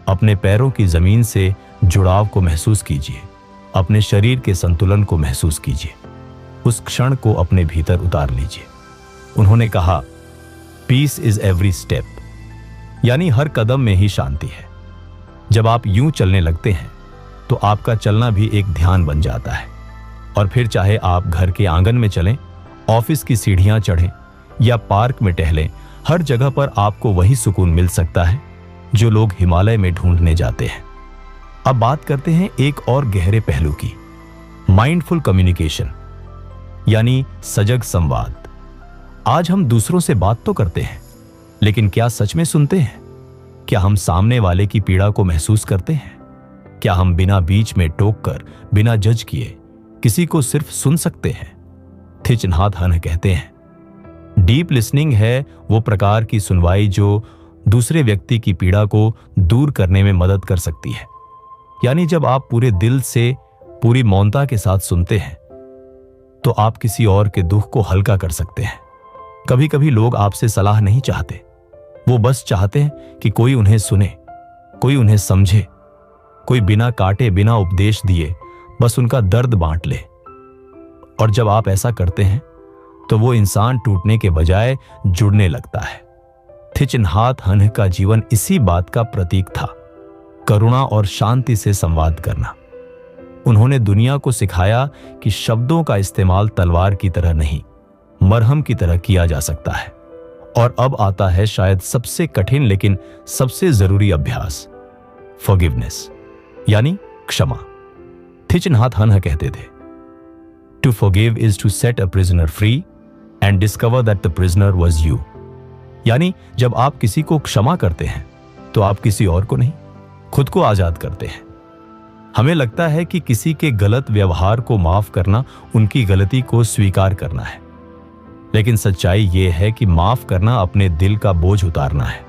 अपने पैरों की जमीन से जुड़ाव को महसूस कीजिए, अपने शरीर के संतुलन को महसूस कीजिए, उस क्षण को अपने भीतर उतार लीजिए। उन्होंने कहा, पीस इज एवरी स्टेप, यानी हर कदम में ही शांति है। जब आप यूं चलने लगते हैं तो आपका चलना भी एक ध्यान बन जाता है। और फिर चाहे आप घर के आंगन में चलें, ऑफिस की सीढ़ियां चढ़ें या पार्क में टहलें, हर जगह पर आपको वही सुकून मिल सकता है जो लोग हिमालय में ढूंढने जाते हैं। अब बात करते हैं एक और गहरे पहलू की, माइंडफुल कम्युनिकेशन, यानी सजग संवाद। आज हम दूसरों से बात तो करते हैं, लेकिन क्या सच में सुनते हैं? क्या हम सामने वाले की पीड़ा को महसूस करते हैं? क्या हम बिना बीच में टोक कर, बिना जज किए किसी को सिर्फ सुन सकते हैं? थिच नहात हन्ह कहते हैं, डीप लिसनिंग है वो प्रकार की सुनवाई जो दूसरे व्यक्ति की पीड़ा को दूर करने में मदद कर सकती है। यानी जब आप पूरे दिल से पूरी मौनता के साथ सुनते हैं तो आप किसी और के दुख को हल्का कर सकते हैं। कभी कभी लोग आपसे सलाह नहीं चाहते, वो बस चाहते हैं कि कोई उन्हें सुने, कोई उन्हें समझे, कोई बिना काटे बिना उपदेश दिए बस उनका दर्द बांट ले। और जब आप ऐसा करते हैं तो वो इंसान टूटने के बजाय जुड़ने लगता है। थिच नाथ हन्ह का जीवन इसी बात का प्रतीक था, करुणा और शांति से संवाद करना। उन्होंने दुनिया को सिखाया कि शब्दों का इस्तेमाल तलवार की तरह नहीं, मरहम की तरह किया जा सकता है। और अब आता है शायद सबसे कठिन लेकिन सबसे जरूरी अभ्यास, फॉरगिवनेस यानी क्षमा। थिच नाथ हन्ह कहते थे, to forgive is to set a prisoner free and discover that the prisoner was you. यानी जब आप किसी को क्षमा करते हैं तो आप किसी और को नहीं, खुद को आजाद करते हैं। हमें लगता है कि किसी के गलत व्यवहार को माफ करना उनकी गलती को स्वीकार करना है, लेकिन सच्चाई यह है कि माफ करना अपने दिल का बोझ उतारना है,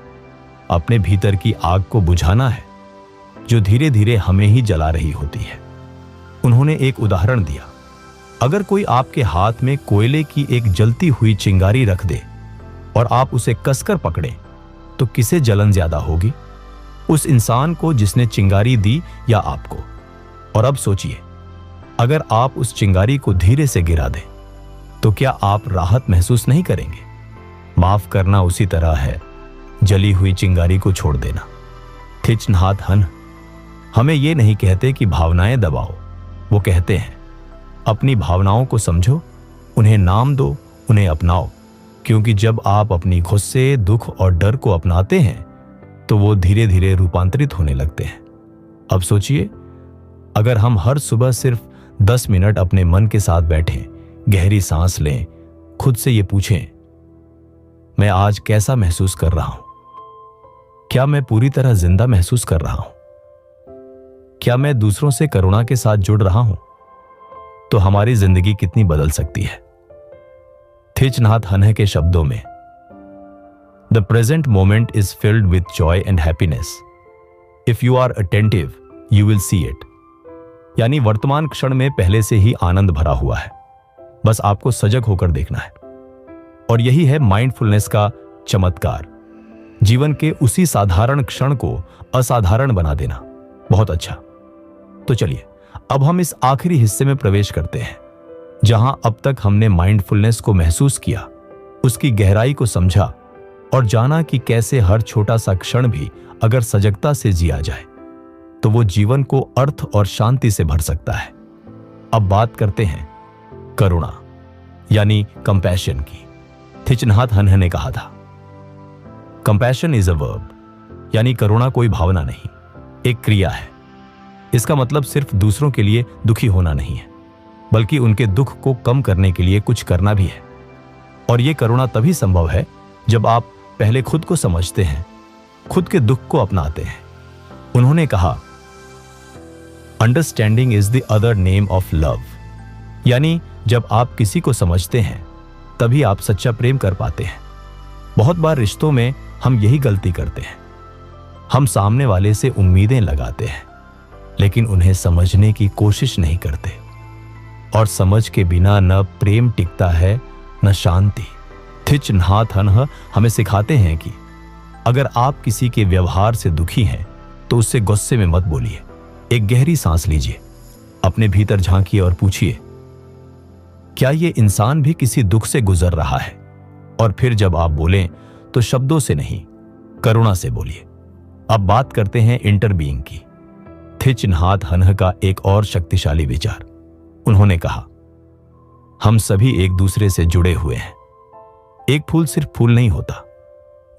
अपने भीतर की आग को बुझाना है जो धीरे धीरे हमें ही जला रही होती है। उन्होंने एक उदाहरण दिया, अगर कोई आपके हाथ में कोयले की एक जलती हुई चिंगारी रख दे और आप उसे कसकर पकड़ें तो किसे जलन ज्यादा होगी, उस इंसान को जिसने चिंगारी दी या आपको? और अब सोचिए, अगर आप उस चिंगारी को धीरे से गिरा दें तो क्या आप राहत महसूस नहीं करेंगे? माफ करना उसी तरह है, जली हुई चिंगारी को छोड़ देना। थिच नाथ हन्ह हमें यह नहीं कहते कि भावनाएं दबाओ, वो कहते हैं अपनी भावनाओं को समझो, उन्हें नाम दो, उन्हें अपनाओ, क्योंकि जब आप अपनी गुस्से, दुख और डर को अपनाते हैं तो वो धीरे धीरे रूपांतरित होने लगते हैं। अब सोचिए, अगर हम हर सुबह सिर्फ 10 मिनट अपने मन के साथ बैठें, गहरी सांस लें, खुद से ये पूछें, मैं आज कैसा महसूस कर रहा हूं? क्या मैं पूरी तरह जिंदा महसूस कर रहा हूं? क्या मैं दूसरों से करुणा के साथ जुड़ रहा हूं? तो हमारी जिंदगी कितनी बदल सकती है। थिच नाथ हन्ह के शब्दों में, the present moment is filled with joy and happiness. If you are attentive you will see it. यानी वर्तमान क्षण में पहले से ही आनंद भरा हुआ है, बस आपको सजग होकर देखना है। और यही है माइंडफुलनेस का चमत्कार, जीवन के उसी साधारण क्षण को असाधारण बना देना। बहुत अच्छा, तो चलिए अब हम इस आखिरी हिस्से में प्रवेश करते हैं, जहां अब तक हमने माइंडफुलनेस को महसूस किया, उसकी गहराई को समझा और जाना कि कैसे हर छोटा सा क्षण भी अगर सजगता से जिया जाए तो वो जीवन को अर्थ और शांति से भर सकता है। अब बात करते हैं करुणा यानी कंपैशन की। थिच नाथ हन्ह ने कहा था, कंपैशन इज अ वर्ब, यानी करुणा कोई भावना नहीं, एक क्रिया है। इसका मतलब सिर्फ दूसरों के लिए दुखी होना नहीं है, बल्कि उनके दुख को कम करने के लिए कुछ करना भी है। और यह करुणा तभी संभव है जब आप पहले खुद को समझते हैं, खुद के दुख को अपनाते हैं। उन्होंने कहा, understanding is the other name of love. यानी जब आप किसी को समझते हैं तभी आप सच्चा प्रेम कर पाते हैं। बहुत बार रिश्तों में हम यही गलती करते हैं, हम सामने वाले से उम्मीदें लगाते हैं लेकिन उन्हें समझने की कोशिश नहीं करते। और समझ के बिना न प्रेम टिकता है न शांति। थिच नाथ हन्ह हमें सिखाते हैं कि अगर आप किसी के व्यवहार से दुखी हैं तो उससे गुस्से में मत बोलिए। एक गहरी सांस लीजिए, अपने भीतर झांकिए और पूछिए, क्या ये इंसान भी किसी दुख से गुजर रहा है? और फिर जब आप बोलें तो शब्दों से नहीं, करुणा से बोलिए। अब बात करते हैं इंटरबीइंग की। थिच नाथ हन्ह का एक और शक्तिशाली विचार। उन्होंने कहा, हम सभी एक दूसरे से जुड़े हुए हैं। एक फूल सिर्फ फूल नहीं होता,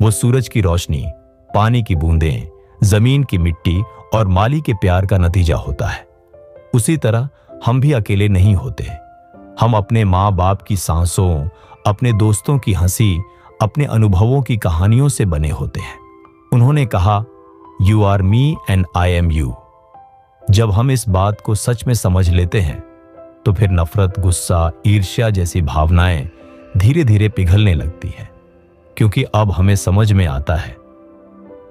वो सूरज की रोशनी, पानी की बूंदें, जमीन की मिट्टी और माली के प्यार का नतीजा होता है। उसी तरह हम भी अकेले नहीं होते। हम अपने माँ बाप की सांसों, अपने दोस्तों की हंसी, अपने अनुभवों की कहानियों से बने होते हैं। उन्होंने कहा, you are me and I am you. जब हम इस बात को सच में समझ लेते हैं तो फिर नफरत, गुस्सा, ईर्ष्या जैसी भावनाएं धीरे धीरे पिघलने लगती है, क्योंकि अब हमें समझ में आता है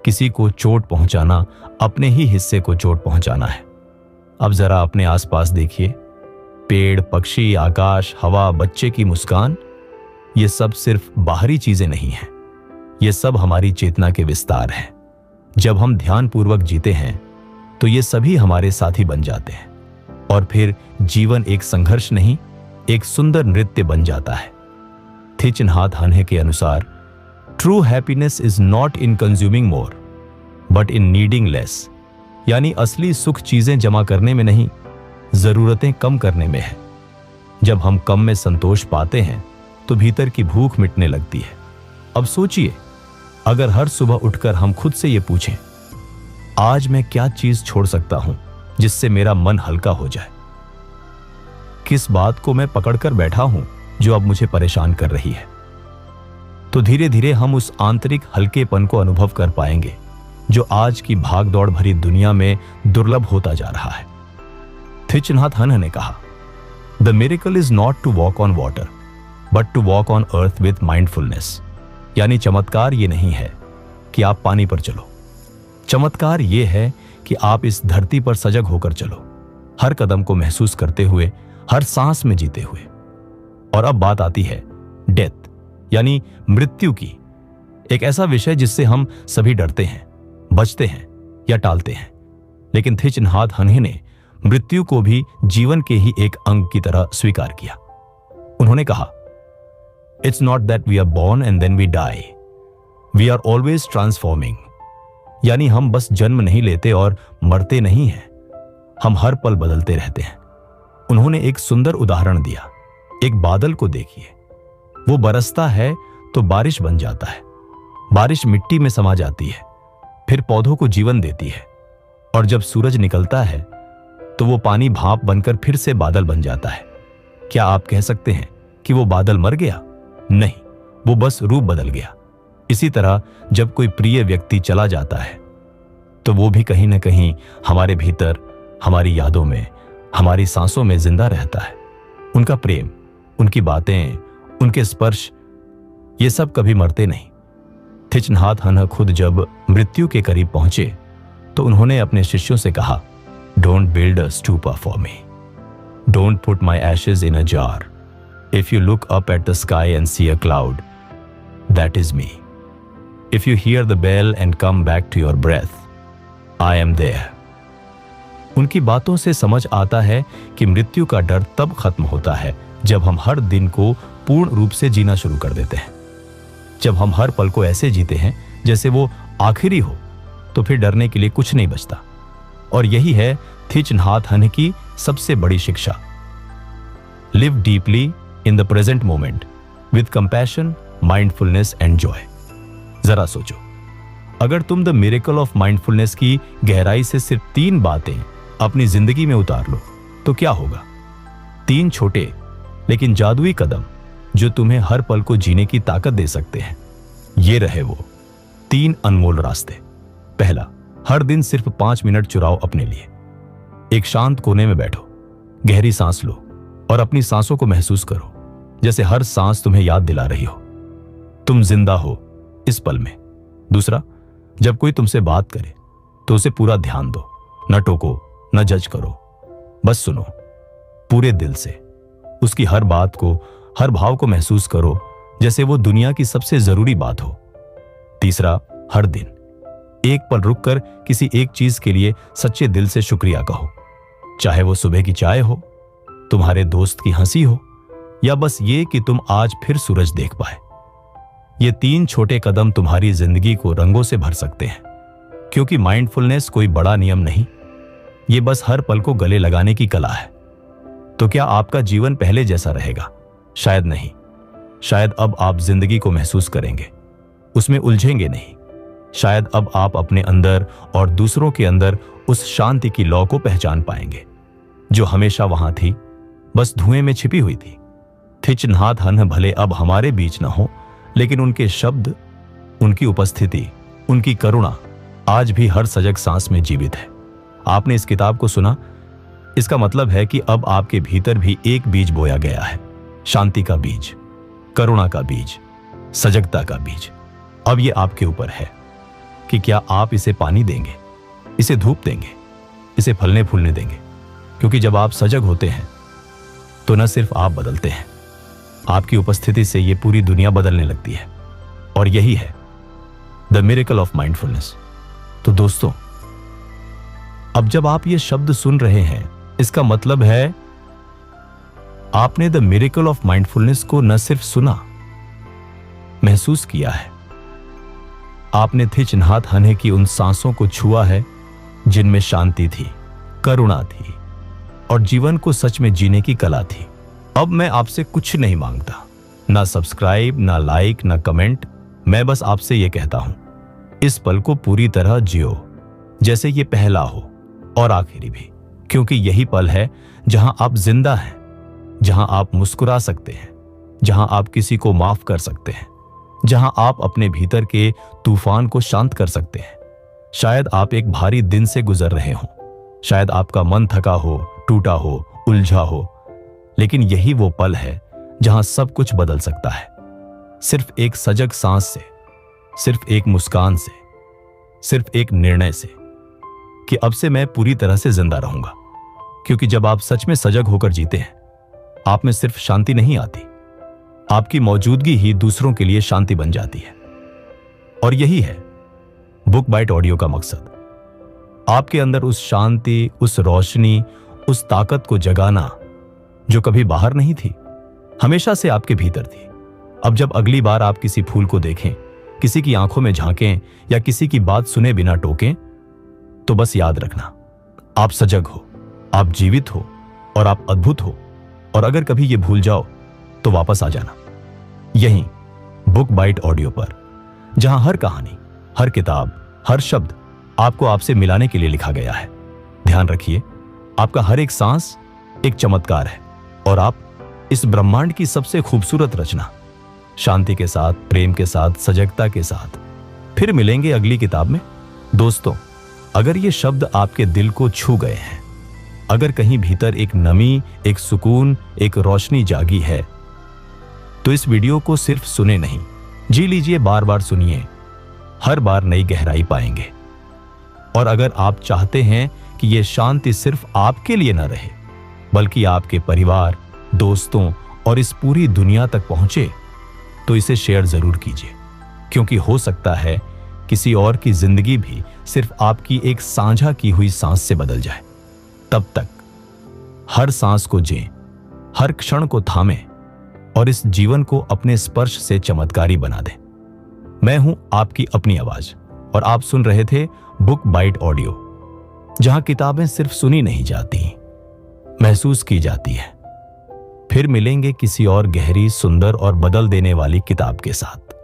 किसी को चोट पहुंचाना अपने ही हिस्से को चोट पहुंचाना है। अब जरा अपने आसपास देखिए, पेड़, पक्षी, आकाश, हवा, बच्चे की मुस्कान, ये सब सिर्फ बाहरी चीजें नहीं हैं, ये सब हमारी चेतना के विस्तार हैं। जब हम ध्यानपूर्वक जीते हैं तो ये सभी हमारे साथी बन जाते हैं और फिर जीवन एक संघर्ष नहीं, एक सुंदर नृत्य बन जाता है। थिच नाथ हन्हे के अनुसार true happiness is not in consuming more but in needing less, यानी असली सुख चीजें जमा करने में नहीं, जरूरतें कम करने में है। जब हम कम में संतोष पाते हैं तो भीतर की भूख मिटने लगती है। अब सोचिए, अगर हर सुबह उठकर हम खुद से ये पूछें, आज मैं क्या चीज छोड़ सकता हूं जिससे मेरा मन हल्का हो जाए? किस बात को मैं पकड़कर बैठा हूं जो अब मुझे परेशान कर रही है? तो धीरे धीरे हम उस आंतरिक हल्केपन को अनुभव कर पाएंगे जो आज की भागदौड़ भरी दुनिया में दुर्लभ होता जा रहा है। थिच नाथ हन्ह ने कहा, the miracle is not to walk on water but to walk on earth with mindfulness, यानी चमत्कार ये नहीं है कि आप पानी पर चलो, चमत्कार ये है कि आप इस धरती पर सजग होकर चलो, हर कदम को महसूस करते हुए, हर सांस में जीते हुए। और अब बात आती है डेथ, यानी मृत्यु की, एक ऐसा विषय जिससे हम सभी डरते हैं, बचते हैं या टालते हैं। लेकिन थिच नाथ हन्हे ने मृत्यु को भी जीवन के ही एक अंग की तरह स्वीकार किया। उन्होंने कहा, it's not that we are born and then we die, we are always transforming, यानी हम बस जन्म नहीं लेते और मरते नहीं हैं, हम हर पल बदलते रहते हैं। उन्होंने एक सुंदर उदाहरण दिया, एक बादल को देखिए, वो बरसता है तो बारिश बन जाता है, बारिश मिट्टी में समा जाती है, फिर पौधों को जीवन देती है, और जब सूरज निकलता है तो वो पानी भाप बनकर फिर से बादल बन जाता है। क्या आप कह सकते हैं कि वो बादल मर गया? नहीं, वो बस रूप बदल गया। इसी तरह जब कोई प्रिय व्यक्ति चला जाता है तो वो भी कहीं ना कहीं हमारे भीतर, हमारी यादों में, हमारी सांसों में जिंदा रहता है। उनका प्रेम, उनकी बातें, उनके स्पर्श, ये सब कभी मरते नहीं। थिच नाथ हन्ह खुद जब मृत्यु के करीब पहुंचे तो उन्होंने अपने शिष्यों से कहा, don't build a stupa for me, don't put my ashes in a jar, if you look up at the sky and see a cloud, that is me, if you hear the bell and come back to your breath, I am there. उनकी बातों से समझ आता है कि मृत्यु का डर तब खत्म होता है जब हम हर दिन को पूर्ण रूप से जीना शुरू कर देते हैं। जब हम हर पल को ऐसे जीते हैं जैसे वो आखिरी हो, तो फिर डरने के लिए कुछ नहीं बचता। और यही है थिच नाथ हन्ह की सबसे बड़ी शिक्षा। Live deeply in the present moment with compassion, mindfulness and Joy. जरा सोचो, अगर तुम द मिरेकल ऑफ माइंडफुलनेस की गहराई से सिर्फ 3 बातें अपनी जिंदगी में उतार लो तो क्या होगा? 3 छोटे लेकिन जादुई कदम जो तुम्हें हर पल को जीने की ताकत दे सकते हैं। ये रहे वो 3 अनमोल रास्ते। पहला, हर दिन सिर्फ 5 मिनट चुराओ अपने लिए। एक शांत कोने में बैठो, गहरी सांस लो और अपनी सांसों को महसूस करो जैसे हर सांस तुम्हें याद दिला रही हो तुम जिंदा हो इस पल में। दूसरा, जब कोई तुमसे बात करे तो उसे पूरा ध्यान दो, न टोको, न जज करो, बस सुनो पूरे दिल से। उसकी हर बात को, हर भाव को महसूस करो जैसे वो दुनिया की सबसे जरूरी बात हो। तीसरा, हर दिन एक पल रुककर किसी एक चीज के लिए सच्चे दिल से शुक्रिया कहो, चाहे वो सुबह की चाय हो, तुम्हारे दोस्त की हंसी हो, या बस ये कि तुम आज फिर सूरज देख पाए। ये 3 छोटे कदम तुम्हारी जिंदगी को रंगों से भर सकते हैं, क्योंकि माइंडफुलनेस कोई बड़ा नियम नहीं, ये बस हर पल को गले लगाने की कला है। तो क्या आपका जीवन पहले जैसा रहेगा? शायद नहीं। शायद अब आप जिंदगी को महसूस करेंगे, उसमें उलझेंगे नहीं। शायद अब आप अपने अंदर और दूसरों के अंदर उस शांति की लौ को पहचान पाएंगे जो हमेशा वहां थी, बस धुएं में छिपी हुई थी। थिच नाथ हन्ह भले अब हमारे बीच न हो, लेकिन उनके शब्द, उनकी उपस्थिति, उनकी करुणा आज भी हर सजग सांस में जीवित है। आपने इस किताब को सुना, इसका मतलब है कि अब आपके भीतर भी एक बीज बोया गया है, शांति का बीज। करुणा का बीज, सजगता का बीज। अब ये आपके ऊपर है कि क्या आप इसे पानी देंगे, इसे धूप देंगे, इसे फलने फूलने देंगे। क्योंकि जब आप सजग होते हैं तो न सिर्फ आप बदलते हैं, आपकी उपस्थिति से ये पूरी दुनिया बदलने लगती है। और यही है द मिरेकल ऑफ माइंडफुलनेस। तो दोस्तों, अब जब आप ये शब्द सुन रहे हैं, इसका मतलब है आपने द मिरेकल ऑफ माइंडफुलनेस को न सिर्फ सुना, महसूस किया है। आपने थिच नहात हने की उन सांसों को छुआ है जिनमें शांति थी, करुणा थी और जीवन को सच में जीने की कला थी। अब मैं आपसे कुछ नहीं मांगता, ना सब्सक्राइब, ना लाइक, ना कमेंट। मैं बस आपसे यह कहता हूं, इस पल को पूरी तरह जियो जैसे ये पहला हो और आखिरी भी। क्योंकि यही पल है जहां आप जिंदा हैं, जहां आप मुस्कुरा सकते हैं, जहां आप किसी को माफ कर सकते हैं, जहां आप अपने भीतर के तूफान को शांत कर सकते हैं। शायद आप एक भारी दिन से गुजर रहे हों, शायद आपका मन थका हो, टूटा हो, उलझा हो, लेकिन यही वो पल है जहां सब कुछ बदल सकता है। सिर्फ एक सजग सांस से, सिर्फ एक मुस्कान से, सिर्फ एक निर्णय से कि अब से मैं पूरी तरह से जिंदा रहूंगा। क्योंकि जब आप सच में सजग होकर जीते हैं, आप में सिर्फ शांति नहीं आती, आपकी मौजूदगी ही दूसरों के लिए शांति बन जाती है। और यही है बुक बाइट ऑडियो का मकसद, आपके अंदर उस शांति, उस रोशनी, उस ताकत को जगाना जो कभी बाहर नहीं थी, हमेशा से आपके भीतर थी। अब जब अगली बार आप किसी फूल को देखें, किसी की आंखों में झांकें या किसी की बात सुने बिना टोकें, तो बस याद रखना, आप सजग हो, आप जीवित हो और आप अद्भुत हो। और अगर कभी ये भूल जाओ तो वापस आ जाना, यहीं बुक बाइट ऑडियो पर, जहां हर कहानी, हर किताब, हर शब्द आपको आपसे मिलाने के लिए लिखा गया है। ध्यान रखिए, आपका हर एक सांस एक चमत्कार है और आप इस ब्रह्मांड की सबसे खूबसूरत रचना। शांति के साथ, प्रेम के साथ, सजगता के साथ फिर मिलेंगे अगली किताब में। दोस्तों, अगर ये शब्द आपके दिल को छू गए हैं, अगर कहीं भीतर एक नमी, एक सुकून, एक रोशनी जागी है, तो इस वीडियो को सिर्फ सुने नहीं, जी लीजिए, बार बार सुनिए, हर बार नई गहराई पाएंगे। और अगर आप चाहते हैं कि यह शांति सिर्फ आपके लिए न रहे, बल्कि आपके परिवार, दोस्तों और इस पूरी दुनिया तक पहुंचे, तो इसे शेयर जरूर कीजिए। क्योंकि हो सकता है किसी और की जिंदगी भी सिर्फ आपकी एक साझा की हुई सांस से बदल जाए। तब तक हर सांस को जिएं, हर क्षण को थामें और इस जीवन को अपने स्पर्श से चमत्कारी बना दें। मैं हूं आपकी अपनी आवाज और आप सुन रहे थे बुक बाइट ऑडियो, जहां किताबें सिर्फ सुनी नहीं जाती, महसूस की जाती है। फिर मिलेंगे किसी और गहरी, सुंदर और बदल देने वाली किताब के साथ।